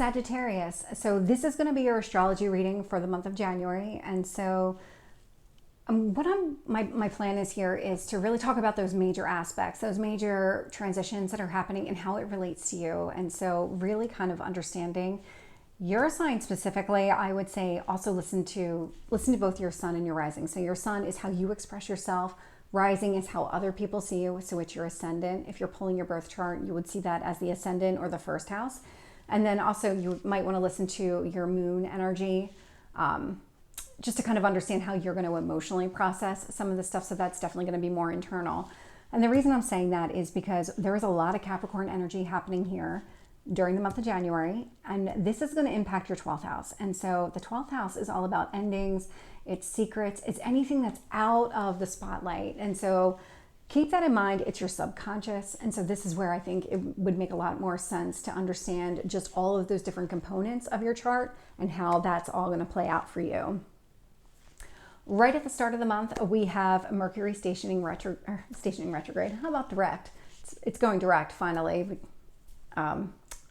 Sagittarius. So this is going to be your astrology reading for the month of January. And so my plan is here is to really talk about those major aspects, those major transitions that are happening and how it relates to you. And so really kind of understanding your sign specifically, I would say also listen to both your sun and your rising. So your sun is how you express yourself. Rising is how other people see you. So it's your ascendant. If you're pulling your birth chart, you would see that as the ascendant or the first house. And then also you might want to listen to your moon energy, just to kind of understand how you're going to emotionally process some of the stuff. So that's definitely going to be more internal. And the reason I'm saying that is because there is a lot of Capricorn energy happening here during the month of January, and this is going to impact your 12th house. And so the 12th house is all about endings, it's secrets, it's anything that's out of the spotlight. And so keep that in mind. It's your subconscious. And so this is where I think it would make a lot more sense to understand just all of those different components of your chart and how that's all going to play out for you. Right at the start of the month, we have Mercury stationing retrograde. How about direct? It's going direct finally.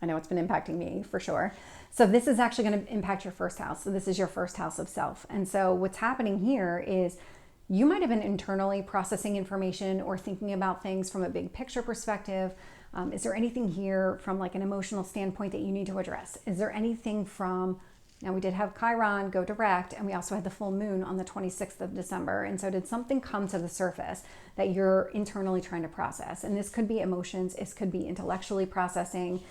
I know it's been impacting me for sure. So this is actually going to impact your first house. So this is your first house of self. And so what's happening here is you might have been internally processing information or thinking about things from a big picture perspective. Is there anything here from like an emotional standpoint that you need to address? Is there anything from, now we did have Chiron go direct, and we also had the full moon on the 26th of December. And so did something come to the surface that you're internally trying to process? And this could be emotions, it could be intellectually processing,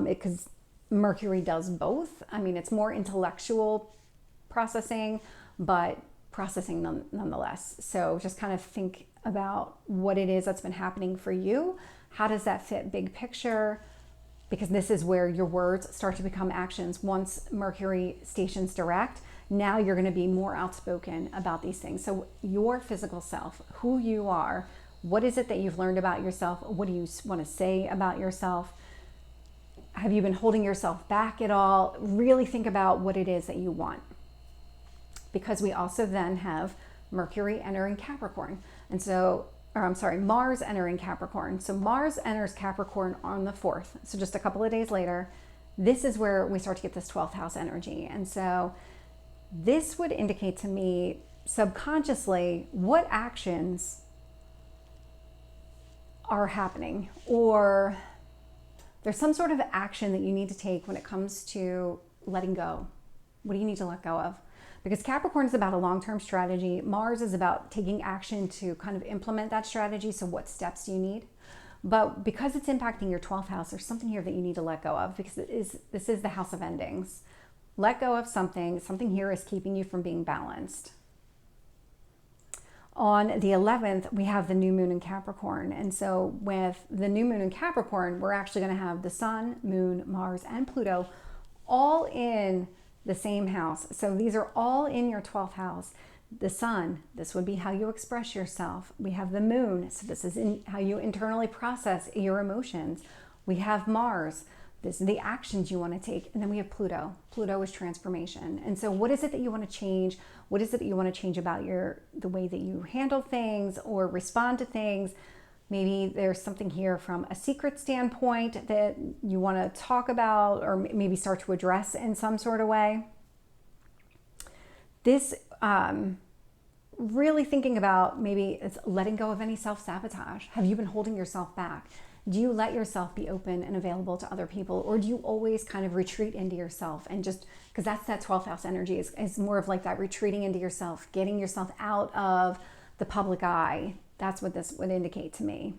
because Mercury does both. I mean, it's more intellectual processing, but processing nonetheless. So just kind of think about what it is that's been happening for you. How does that fit big picture? Because this is where your words start to become actions. Once Mercury stations direct, now you're going to be more outspoken about these things. So your physical self, who you are, what is it that you've learned about yourself? What do you want to say about yourself? Have you been holding yourself back at all? Really think about what it is that you want. Because we also then have Mercury entering Capricorn. And so Mars entering Capricorn. So Mars enters Capricorn on the 4th. So just a couple of days later, this is where we start to get this 12th house energy. And so this would indicate to me subconsciously what actions are happening, or there's some sort of action that you need to take when it comes to letting go. What do you need to let go of? Because Capricorn is about a long-term strategy. Mars is about taking action to kind of implement that strategy. So what steps do you need? But because it's impacting your 12th house, there's something here that you need to let go of, because this is the house of endings. Let go of something. Something here is keeping you from being balanced. On the 11th, we have the new moon in Capricorn. And so with the new moon in Capricorn, we're actually going to have the sun, moon, Mars, and Pluto all in the same house. So these are all in your 12th house. The sun, this would be how you express yourself. We have the moon, so this is how you internally process your emotions. We have Mars, this is the actions you want to take. And then we have Pluto. Pluto is transformation. And so what is it that you want to change? What is it that you want to change about the way that you handle things or respond to things? Maybe there's something here from a secret standpoint that you want to talk about, or maybe start to address in some sort of way. This, really thinking about, maybe it's letting go of any self-sabotage. Have you been holding yourself back? Do you let yourself be open and available to other people? Or do you always kind of retreat into yourself and just, because that's that 12th house energy is more of like that retreating into yourself, getting yourself out of the public eye. That's what this would indicate to me.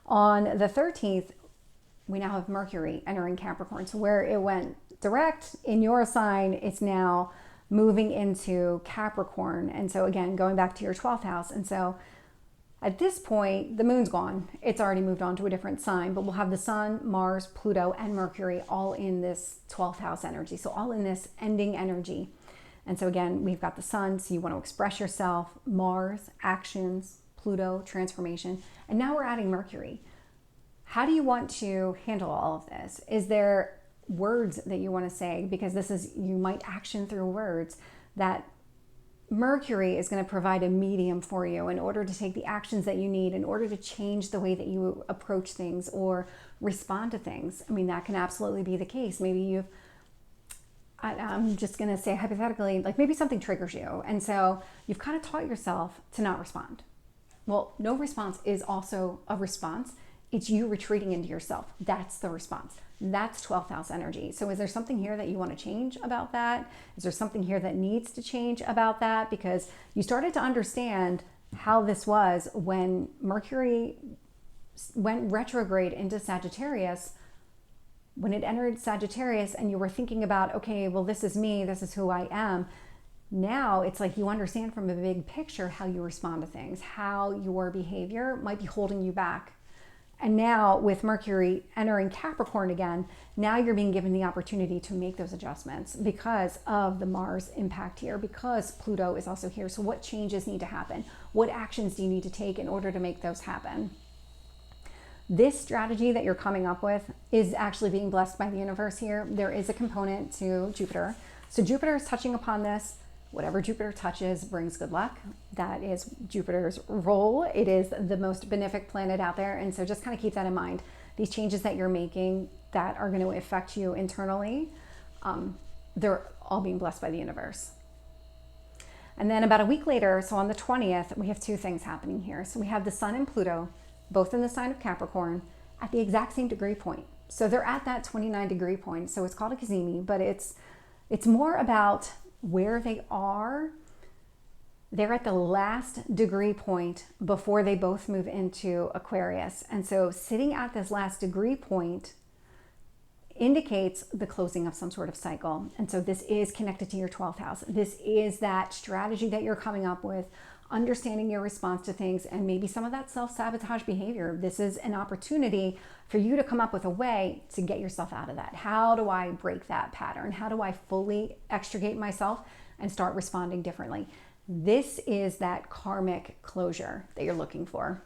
On the 13th, we now have Mercury entering Capricorn. So where it went direct in your sign, it's now moving into Capricorn. And so again, going back to your 12th house. And so at this point, the moon's gone. It's already moved on to a different sign, but we'll have the sun, Mars, Pluto, and Mercury all in this 12th house energy. So all in this ending energy. And so again, we've got the sun, so you want to express yourself, Mars, actions, Pluto, transformation, and now we're adding Mercury. How do you want to handle all of this? Is there words that you want to say? Because this is, you might action through words that Mercury is going to provide a medium for you in order to take the actions that you need in order to change the way that you approach things or respond to things. I mean, that can absolutely be the case. Maybe I'm just going to say hypothetically, like maybe something triggers you. And so you've kind of taught yourself to not respond. Well, no response is also a response. It's you retreating into yourself. That's the response. That's 12th house energy. So is there something here that you want to change about that? Is there something here that needs to change about that? Because you started to understand how this was when Mercury went retrograde into Sagittarius. When it entered Sagittarius and you were thinking about, okay, well, this is me, this is who I am. Now it's like you understand from a big picture how you respond to things, how your behavior might be holding you back. And now with Mercury entering Capricorn again, now you're being given the opportunity to make those adjustments because of the Mars impact here, because Pluto is also here. So what changes need to happen? What actions do you need to take in order to make those happen? This strategy that you're coming up with is actually being blessed by the universe here. There is a component to Jupiter. So Jupiter is touching upon this. Whatever Jupiter touches brings good luck. That is Jupiter's role. It is the most benefic planet out there. And so just kind of keep that in mind. These changes that you're making that are going to affect you internally, they're all being blessed by the universe. And then about a week later, so on the 20th, we have two things happening here. So we have the Sun and Pluto, both in the sign of Capricorn, at the exact same degree point. So they're at that 29 degree point. So it's called a cazimi, but it's more about where they are. They're at the last degree point before they both move into Aquarius. And so sitting at this last degree point indicates the closing of some sort of cycle. And so this is connected to your 12th house. This is that strategy that you're coming up with, understanding your response to things and maybe some of that self-sabotage behavior. This is an opportunity for you to come up with a way to get yourself out of that. How do I break that pattern? How do I fully extricate myself and start responding differently? This is that karmic closure that you're looking for.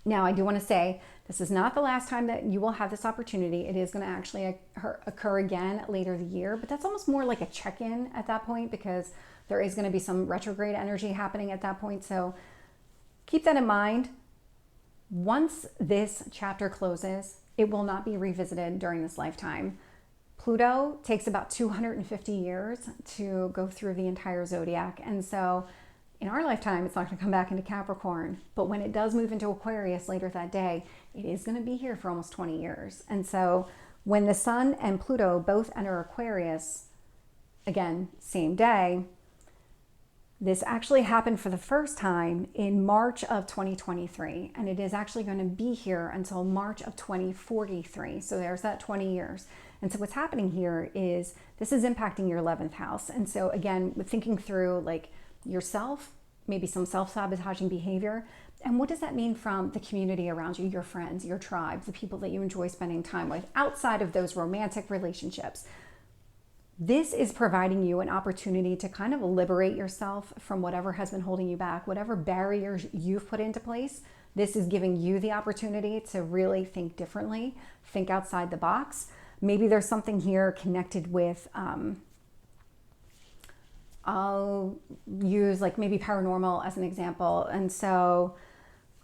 Now, I do want to say this is not the last time that you will have this opportunity. It is going to actually occur again later the year, but that's almost more like a check-in at that point because there is going to be some retrograde energy happening at that point. So keep that in mind. Once this chapter closes, it will not be revisited during this lifetime. Pluto takes about 250 years to go through the entire zodiac. And so in our lifetime, it's not going to come back into Capricorn. But when it does move into Aquarius later that day, it is going to be here for almost 20 years. And so when the Sun and Pluto both enter Aquarius, again, same day, this actually happened for the first time in March of 2023, and it is actually going to be here until March of 2043. So there's that 20 years. And so what's happening here is this is impacting your 11th house. And so again, with thinking through like yourself, maybe some self-sabotaging behavior, and what does that mean from the community around you, your friends, your tribe, the people that you enjoy spending time with outside of those romantic relationships. This is providing you an opportunity to kind of liberate yourself from whatever has been holding you back, whatever barriers you've put into place. This is giving you the opportunity to really think differently, think outside the box. Maybe there's something here connected with, I'll use like maybe paranormal as an example. And so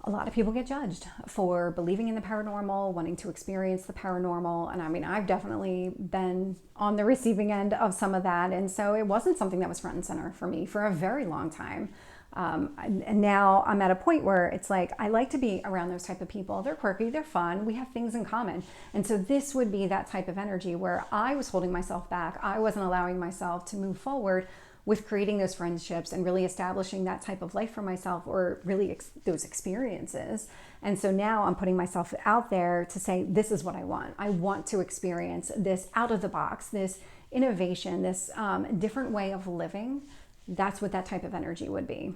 a lot of people get judged for believing in the paranormal, wanting to experience the paranormal. And I mean, I've definitely been on the receiving end of some of that. And so it wasn't something that was front and center for me for a very long time. And now I'm at a point where it's like, I like to be around those type of people. They're quirky, they're fun, we have things in common. And so this would be that type of energy where I was holding myself back. I wasn't allowing myself to move forward with creating those friendships and really establishing that type of life for myself, or really those experiences. And so now I'm putting myself out there to say, this is what I want. I want to experience this out of the box, this innovation, this different way of living. That's what that type of energy would be.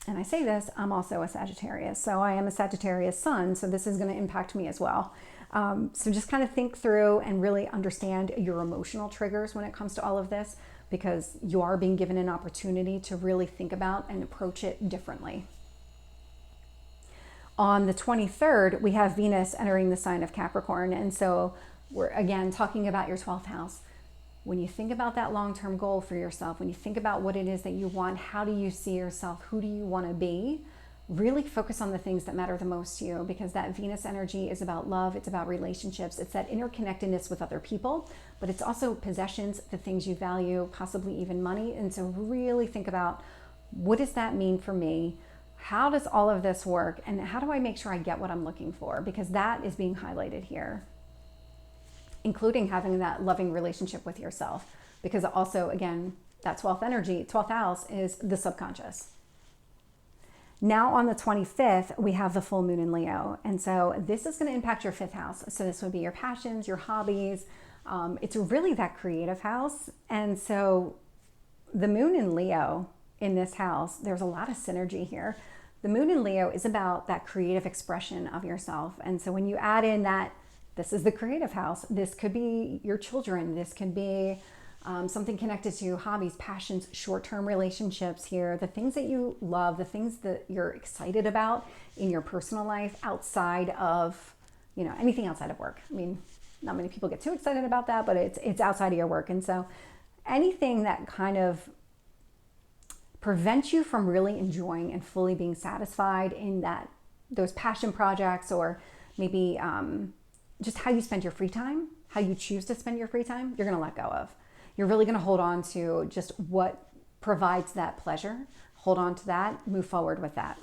And I say this, I'm also a Sagittarius. So I am a Sagittarius sun. So this is going to impact me as well. So just kind of think through and really understand your emotional triggers when it comes to all of this, because you are being given an opportunity to really think about and approach it differently. On the 23rd, we have Venus entering the sign of Capricorn. And so we're again talking about your 12th house. when you think about that long-term goal for yourself, when you think about what it is that you want, how do you see yourself, who do you want to be, really focus on the things that matter the most to you, because that Venus energy is about love, it's about relationships, it's that interconnectedness with other people, but it's also possessions, the things you value, possibly even money. And so really think about, what does that mean for me? How does all of this work? And how do I make sure I get what I'm looking for? Because that is being highlighted here, including having that loving relationship with yourself. Because also, again, that 12th energy, 12th house is the subconscious. Now on the 25th, we have the full moon in Leo. And so this is going to impact your 5th house. So this would be your passions, your hobbies. It's really that creative house. And so the moon in Leo in this house, there's a lot of synergy here. The moon in Leo is about that creative expression of yourself. And so when you add in that, this is the creative house, this could be your children, this could be something connected to hobbies, passions, short-term relationships here, the things that you love, the things that you're excited about in your personal life outside of, anything outside of work. I mean, not many people get too excited about that, but it's outside of your work. And so anything that kind of prevents you from really enjoying and fully being satisfied in those passion projects, or maybe just how you spend your free time, how you choose to spend your free time, you're going to let go of. You're really going to hold on to just what provides that pleasure. Hold on to that, move forward with that.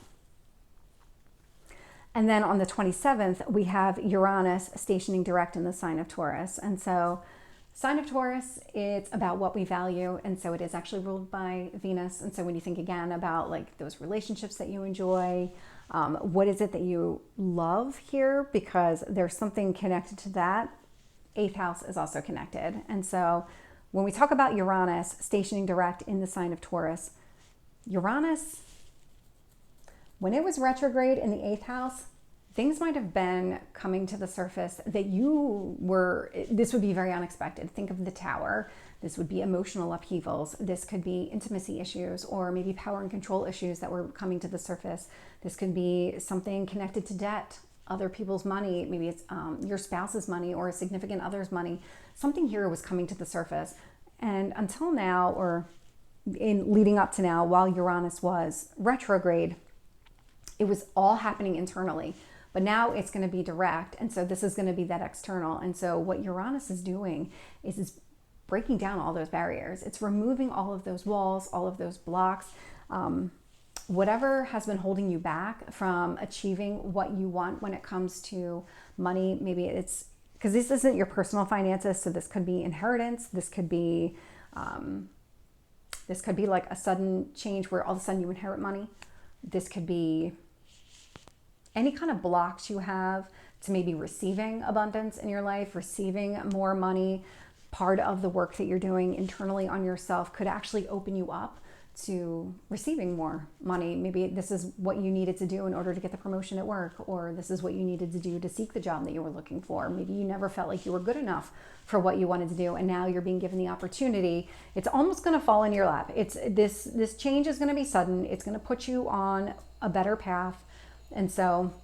And then on the 27th, we have Uranus stationing direct in the sign of Taurus. And so sign of Taurus, it's about what we value. And so it is actually ruled by Venus. And so when you think again about like those relationships that you enjoy, what is it that you love here? Because there's something connected to that. 8th house is also connected. And so when we talk about Uranus stationing direct in the sign of Taurus, Uranus, when it was retrograde in the 8th house, things might have been coming to the surface that this would be very unexpected. Think of the Tower. This would be emotional upheavals. This could be intimacy issues, or maybe power and control issues that were coming to the surface. This could be something connected to debt, other people's money. Maybe it's your spouse's money or a significant other's money. Something here was coming to the surface. And until now, or in leading up to now, while Uranus was retrograde, it was all happening internally. But now it's going to be direct. And so this is going to be that external. And so what Uranus is doing is breaking down all those barriers. It's removing all of those walls, all of those blocks, whatever has been holding you back from achieving what you want when it comes to money. Maybe it's because this isn't your personal finances. So this could be inheritance. This could be like a sudden change where all of a sudden you inherit money. This could be any kind of blocks you have to maybe receiving abundance in your life, receiving more money. Part of the work that you're doing internally on yourself could actually open you up to receiving more money. Maybe this is what you needed to do in order to get the promotion at work, or this is what you needed to do to seek the job that you were looking for. Maybe you never felt like you were good enough for what you wanted to do, and now you're being given the opportunity. It's almost going to fall in your lap. It's this change is going to be sudden. It's going to put you on a better path. And so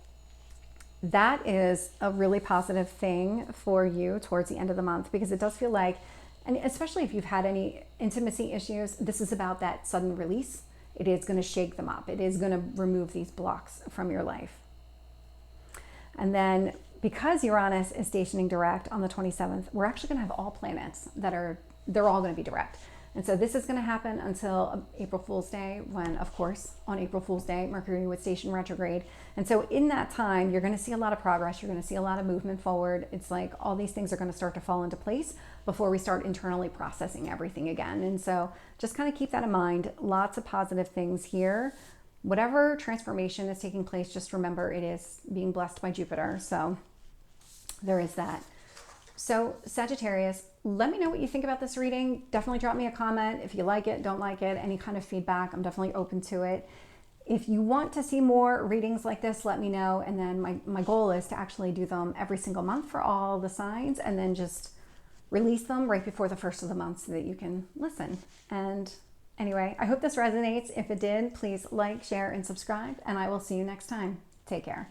that is a really positive thing for you towards the end of the month, because it does feel like, and especially if you've had any intimacy issues, this is about that sudden release. It is going to shake them up. It is going to remove these blocks from your life. And then because Uranus is stationing direct on the 27th, we're actually going to have all planets they're all going to be direct. And so this is going to happen until April Fool's Day, when, of course, on April Fool's Day, Mercury would station retrograde. And so in that time, you're going to see a lot of progress. You're going to see a lot of movement forward. It's like all these things are going to start to fall into place before we start internally processing everything again. And so just kind of keep that in mind. Lots of positive things here. Whatever transformation is taking place, just remember it is being blessed by Jupiter. So there is that. So Sagittarius, let me know what you think about this reading. Definitely drop me a comment if you like it, don't like it, any kind of feedback. I'm definitely open to it. If you want to see more readings like this, let me know. And then my goal is to actually do them every single month for all the signs, and then just release them right before the first of the month so that you can listen. And anyway, I hope this resonates. If it did, please like, share, and subscribe, and I will see you next time. Take care.